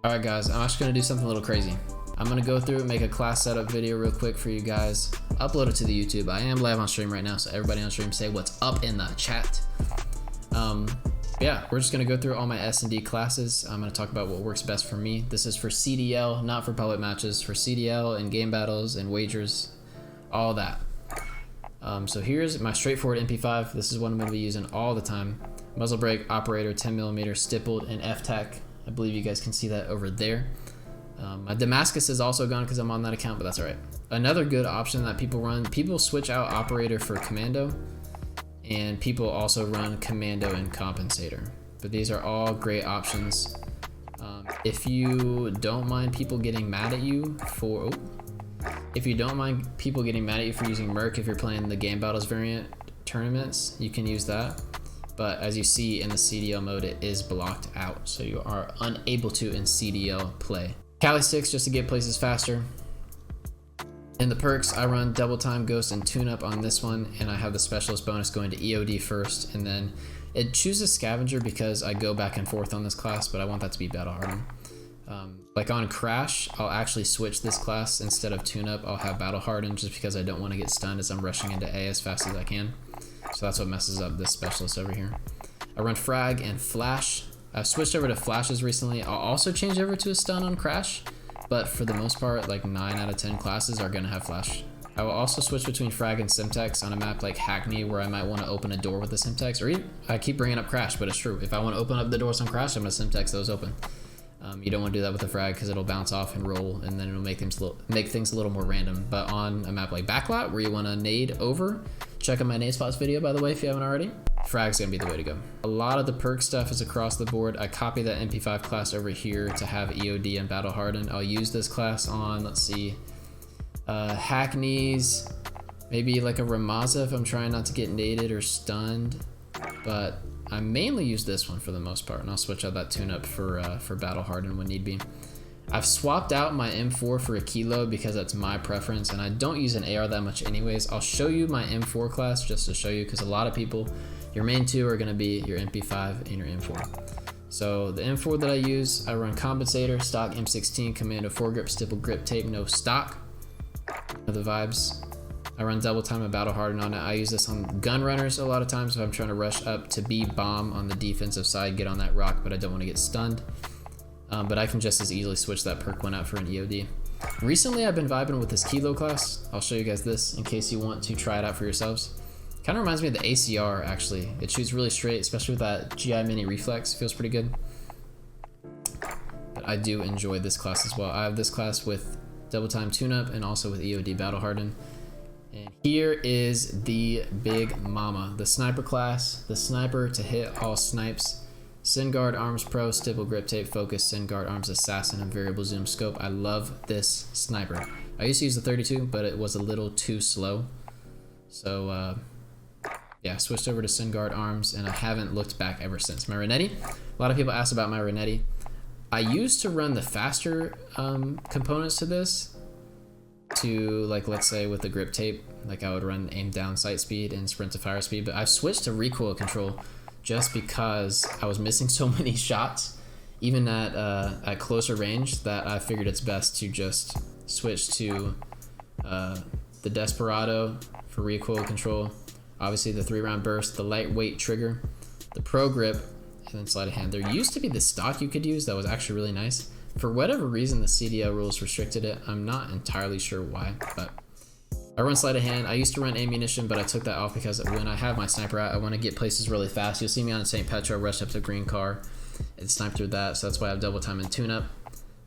Alright guys, I'm actually going to do something a little crazy. I'm going to go through and make a class setup video real quick for you guys. Upload it to the YouTube. I am live on stream right now, so everybody on stream say what's up in the chat. Yeah, we're just going to go through all my SnD classes. I'm going to talk about what works best for me. This is for CDL, not for public matches, for CDL and game battles and wagers, all that. So here's my straightforward MP5. This is what I'm going to be using all the time. Muzzle brake, operator, 10mm, stippled, and F-Tac. I believe you guys can see that over there. My Damascus is also gone because I'm on that account, but that's all right. Another good option that people run, people switch out operator for commando, and people also run commando and compensator. But these are all great options. If you don't mind people getting mad at you for, using Merc if you're playing the Game Battles variant tournaments, you can use that. But as you see in the CDL mode, it is blocked out, so you are unable to in CDL play. Cali 6 just to get places faster. In the perks, I run double time, ghost, and tune up on this one, and I have the specialist bonus going to EOD first, and then it chooses scavenger because I go back and forth on this class, but I want that to be battle hardened. Like on Crash, I'll actually switch this class. Instead of tune up, I'll have battle hardened just because I don't want to get stunned as I'm rushing into A as fast as I can. So that's what messes up this specialist over here. I run frag and flash. I've switched over to flashes recently. I'll also change over to a stun on Crash, but for the most part, like 9 out of 10 classes are gonna have flash. I will also switch between frag and Simtex on a map like Hackney where I might want to open a door with a Simtex, or even, I keep bringing up Crash, but it's true. If I want to open up the doors on Crash, I'm gonna Simtex those open. You don't want to do that with a frag because it'll bounce off and roll, and then it'll make things a little more random. But on a map like Backlot where you want to nade over, check out my nade spots video, by the way, if you haven't already. Frag's gonna be the way to go. A lot of the perk stuff is across the board. I copy that MP5 class over here to have EOD and battle hardened. I'll use this class on, let's see, Hackneys, maybe like a Ramaza if I'm trying not to get naded or stunned, but I mainly use this one for the most part, and I'll switch out that tune-up for battle hardened when need be. I've swapped out my M4 for a kilo because that's my preference, and I don't use an AR that much anyways. I'll show you my M4 class just to show you, because a lot of people, your main two are gonna be your MP5 and your M4. So the M4 that I use, I run compensator, stock M16, commando foregrip, stipple grip tape, no stock. Know the vibes. I run double time and battle hardened on it. I use this on gun runners a lot of times if I'm trying to rush up to B bomb on the defensive side, get on that rock, but I don't want to get stunned. But I can just as easily switch that perk one out for an EOD. Recently, I've been vibing with this kilo class. I'll show you guys this in case you want to try it out for yourselves. Kind of reminds me of the ACR actually. It shoots really straight, especially with that GI mini reflex. Feels pretty good. But I do enjoy this class as well. I have this class with double time tune up and also with EOD battle hardened. And here is the big mama, the sniper class, the sniper to hit all snipes. SnGuard Arms Pro, stipple grip tape, focus, SnGuard Arms Assassin, and variable zoom scope. I love this sniper. I used to use the 32, but it was a little too slow. So yeah, switched over to SnGuard Arms, and I haven't looked back ever since. My Renetti, a lot of people ask about my Renetti. I used to run the faster components to this, to like, let's say with the grip tape, like I would run aim down sight speed and sprint to fire speed, but I've switched to recoil control just because I was missing so many shots, even at closer range, that I figured it's best to just switch to the Desperado for recoil control, obviously the 3-round burst, the lightweight trigger, the pro grip, and then sleight of hand. There used to be the stock you could use that was actually really nice. For whatever reason, the CDL rules restricted it. I'm not entirely sure why, but I run sleight of hand. I used to run ammunition, but I took that off because when I have my sniper out, I want to get places really fast. You'll see me on St. Petro, rush up to green car and snipe through that. So that's why I have double time and tune up,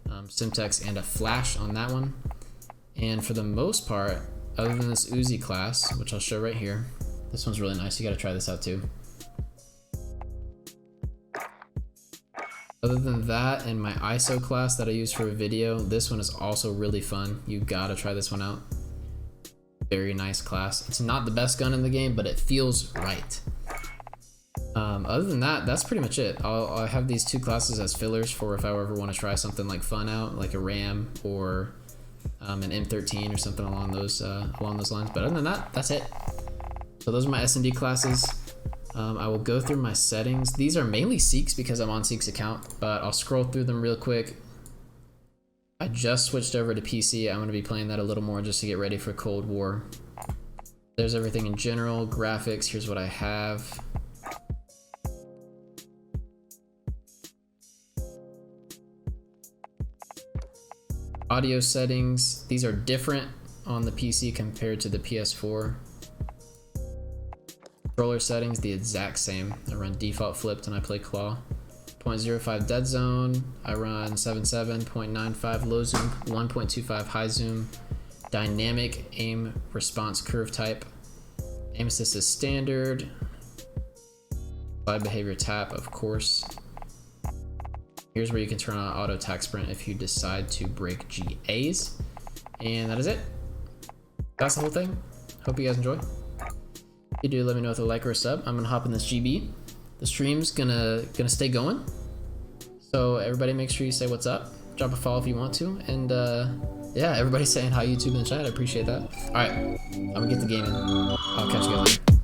Simtex, and a flash on that one. And for the most part, other than this Uzi class, which I'll show right here, this one's really nice. You got to try this out too. Other than that, and my ISO class that I use for a video, this one is also really fun. You gotta try this one out. Very nice class. It's not the best gun in the game, but it feels right. Other than that, that's pretty much it. I'll have these two classes as fillers for if I ever want to try something like fun out, like a RAM or an M13 or something along those lines. But other than that, that's it. So those are my SnD classes. I will go through my settings. These are mainly Seeks because I'm on Seeks account, but I'll scroll through them real quick. I just switched over to PC. I'm going to be playing that a little more just to get ready for Cold War. There's everything in general, graphics, here's what I have. Audio settings, these are different on the PC compared to the PS4. Controller settings, the exact same. I run default flipped and I play claw. 0.05 dead zone, I run 7.7, 0.95 low zoom, 1.25 high zoom. Dynamic aim response curve type. Aim assist is standard. Slide behavior tap, of course. Here's where you can turn on auto attack sprint if you decide to break GAs. And that is it. That's the whole thing. Hope you guys enjoy. If you do, let me know with a like or a sub. I'm gonna hop in this GB. The stream's gonna stay going. So everybody make sure you say what's up. Drop a follow if you want to. And yeah, everybody's saying hi YouTube in the chat. I appreciate that. All right, I'm gonna get the game in. I'll catch you guys later.